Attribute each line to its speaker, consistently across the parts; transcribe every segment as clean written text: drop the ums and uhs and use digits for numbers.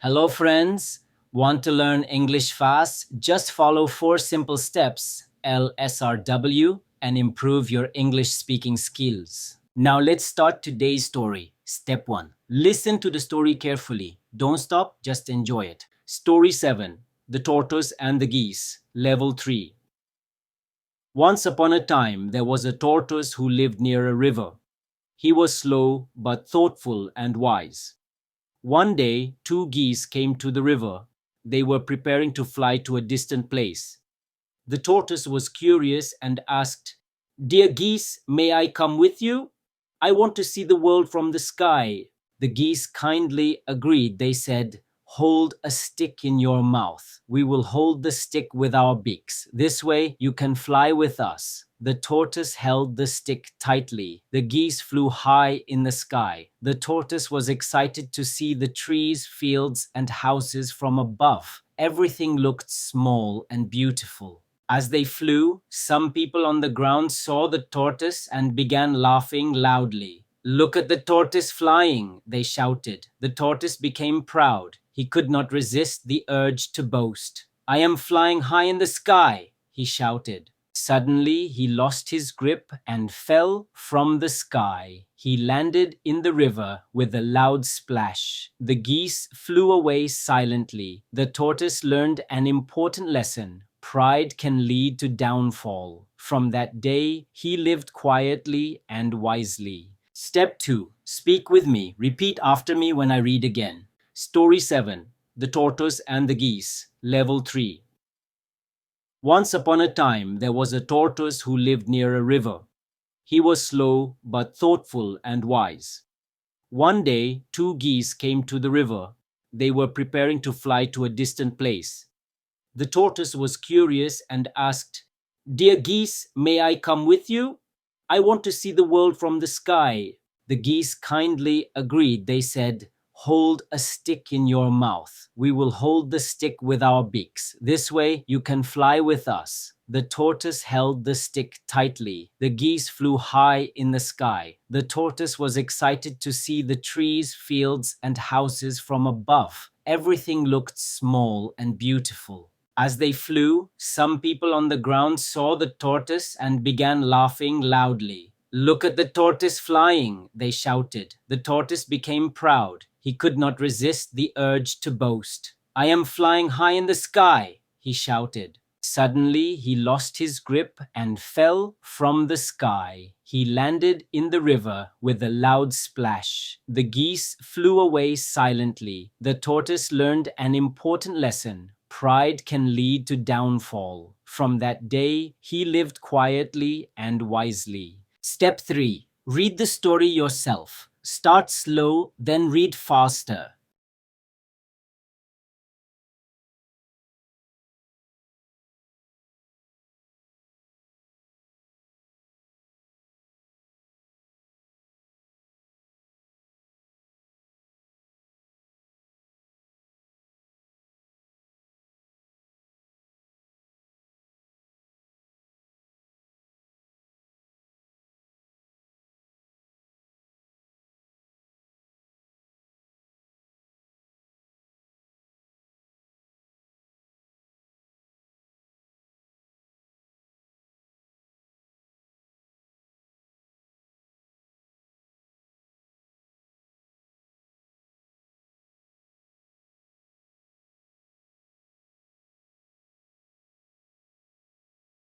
Speaker 1: Hello, friends. Want to learn English fast? Just follow 4 simple steps, LSRW, and improve your English speaking skills. Now, let's start today's story. Step 1. Listen to the story carefully. Don't stop, just enjoy it. Story 7. The Tortoise and the Geese, Level 3. Once upon a time, there was a tortoise who lived near a river. He was slow, but thoughtful and wise. One day, 2 geese came to the river. They were preparing to fly to a distant place. The tortoise was curious and asked, "Dear geese, may I come with you? I want to see the world from the sky." The geese kindly agreed. They said, "Hold a stick in your mouth. We will hold the stick with our beaks. This way you can fly with us." The tortoise held the stick tightly. The geese flew high in the sky. The tortoise was excited to see the trees, fields, and houses from above. Everything looked small and beautiful. As they flew, some people on the ground saw the tortoise and began laughing loudly. "Look at the tortoise flying," they shouted. The tortoise became proud. He could not resist the urge to boast. "I am flying high in the sky," he shouted. Suddenly, he lost his grip and fell from the sky. He landed in the river with a loud splash. The geese flew away silently. The tortoise learned an important lesson. Pride can lead to downfall. From that day, he lived quietly and wisely. Step 2. Speak with me. Repeat after me when I read again. Story 7. The Tortoise and the Geese, Level 3. Once upon a time, there was a tortoise who lived near a river. He was slow, but thoughtful and wise. One day, 2 geese came to the river. They were preparing to fly to a distant place. The tortoise was curious and asked, "Dear geese, may I come with you? I want to see the world from the sky." The geese kindly agreed. They said, "Hold a stick in your mouth. We will hold the stick with our beaks. This way you can fly with us." The tortoise held the stick tightly. The geese flew high in the sky. The tortoise was excited to see the trees, fields, and houses from above. Everything looked small and beautiful. As they flew, some people on the ground saw the tortoise and began laughing loudly. "Look at the tortoise flying," they shouted. The tortoise became proud. He could not resist the urge to boast. "I am flying high in the sky," he shouted. Suddenly, he lost his grip and fell from the sky. He landed in the river with a loud splash. The geese flew away silently. The tortoise learned an important lesson. Pride can lead to downfall. From that day, he lived quietly and wisely. Step 3. Read the story yourself. Start slow, then read faster.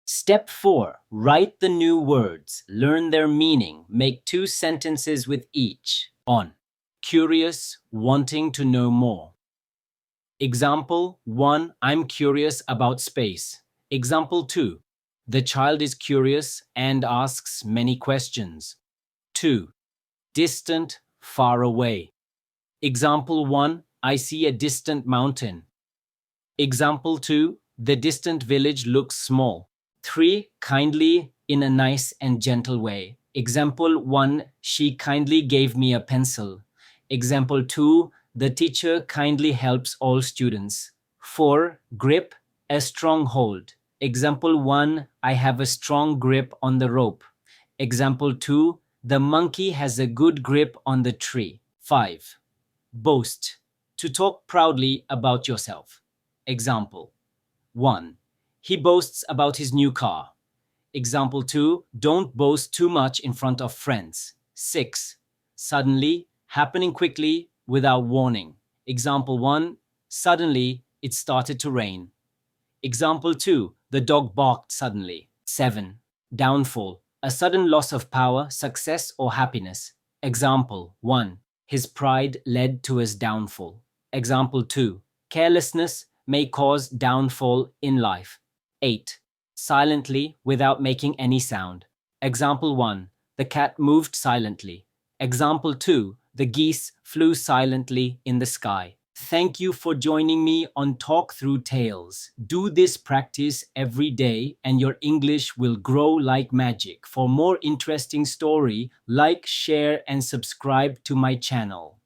Speaker 1: Step 4. Write the new words. Learn their meaning. Make 2 sentences with each. On. Curious, wanting to know more. Example 1. I'm curious about space. Example 2. The child is curious and asks many questions. 2. Distant, far away. Example 1. I see a distant mountain. Example 2. The distant village looks small. 3. Kindly, in a nice and gentle way. Example 1. She kindly gave me a pencil. Example 2. The teacher kindly helps all students. 4. Grip, a strong hold. Example 1. I have a strong grip on the rope. Example 2. The monkey has a good grip on the tree. 5. Boast, To talk proudly about yourself. Example 1. He boasts about his new car. Example 2. Don't boast too much in front of friends. 6. Suddenly, happening quickly, without warning. Example 1. Suddenly, it started to rain. Example 2. The dog barked suddenly. 7. Downfall. A sudden loss of power, success, or happiness. Example 1. His pride led to his downfall. Example 2. Carelessness may cause downfall in life. 8. Silently, without making any sound. Example 1. The cat moved silently. Example 2. The geese flew silently in the sky. Thank you for joining me on Talk Through Tales. Do this practice every day and your English will grow like magic. For more interesting story, like, share and subscribe to my channel.